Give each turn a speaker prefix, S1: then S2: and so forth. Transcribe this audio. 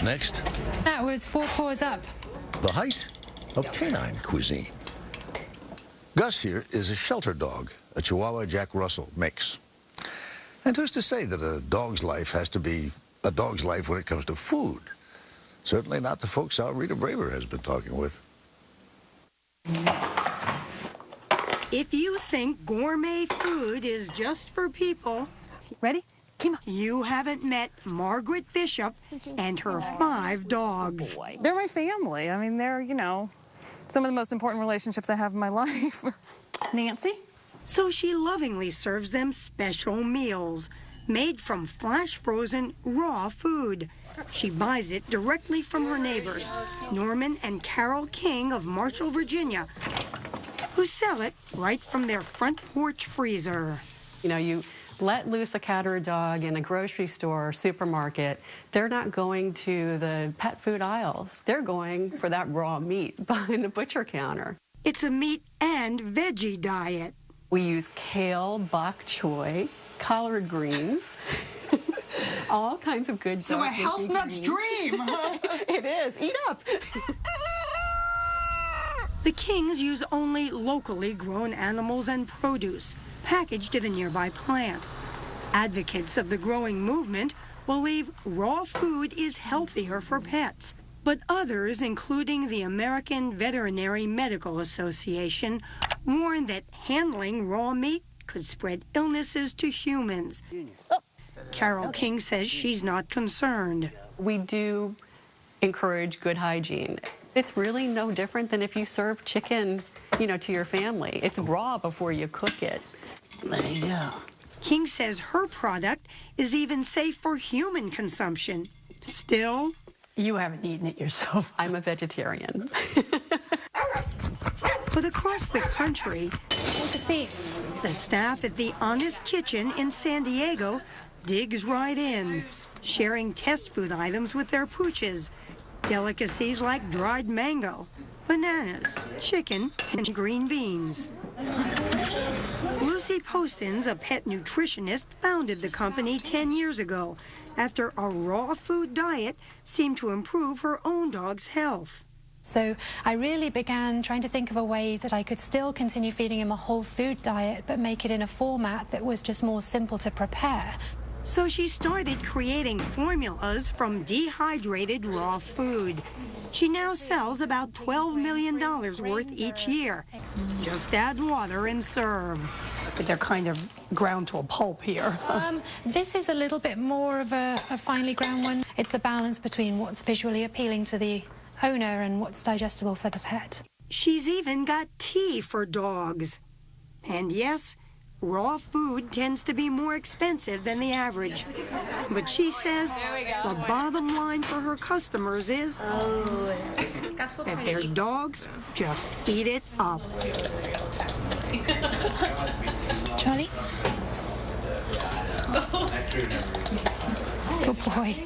S1: Up next,
S2: That was 4 paws up.
S1: the height of canine cuisine. Gus here is a shelter dog, a Chihuahua Jack Russell mix. And who's to say that a dog's life has to be a dog's life when it comes to food? Certainly not the folks our Rita Braver has been talking with.
S3: If you think gourmet food is just for people,
S4: Ready?
S3: you haven't met Margaret Bishop and her 5 dogs.
S4: They're my family. I mean, they're, you know, some of the most important relationships I have in my life. Nancy?
S3: So she lovingly serves them special meals made from flash-frozen raw food. She buys it directly from her neighbors, Norman and Carol King of Marshall, Virginia, who sell it right from their front porch freezer.
S5: You know, you let loose a cat or a dog in a grocery store or supermarket, they're not going to the pet food aisles. They're going for that raw meat behind the butcher counter.
S3: It's a meat and veggie diet.
S5: We use kale, bok choy, collard greens, all kinds of good
S6: So a health nut's dream.
S5: It is. Eat up.
S3: The Kings use only locally grown animals and produce, packaged to the nearby plant. Advocates of the growing movement believe raw food is healthier for pets. But others, including the American Veterinary Medical Association, warn that handling raw meat could spread illnesses to humans. Carol King says she's not concerned.
S5: We do encourage good hygiene. It's really no different than if you serve chicken, you know, to your family. It's raw before you cook it.
S6: There you go.
S3: King says her product is even safe for human consumption. Still,
S6: You haven't eaten it yourself.
S5: I'm a vegetarian.
S3: but across the country,
S2: Take a seat.
S3: the staff at the Honest Kitchen in San Diego digs right in, sharing test food items with their pooches. Delicacies like dried mango, bananas, chicken, and green beans. Lucy Postins, a pet nutritionist, founded the company 10 years ago after a raw food diet seemed to improve her own dog's health.
S2: So I really began trying to think of a way that I could still continue feeding him a whole food diet, but make it in a format that was just more simple to prepare.
S3: So she started creating formulas from dehydrated raw food. She now sells about $12 million worth each year. Just add water and serve.
S6: But they're kind of ground to a pulp here.
S2: This is a little bit more of a finely ground one. It's the balance between what's visually appealing to the owner and what's digestible for the pet.
S3: She's even got tea for dogs. And yes, raw food tends to be more expensive than the average. But she says the bottom line for her customers is that their dogs just eat it up.
S2: Charlie? Good boy.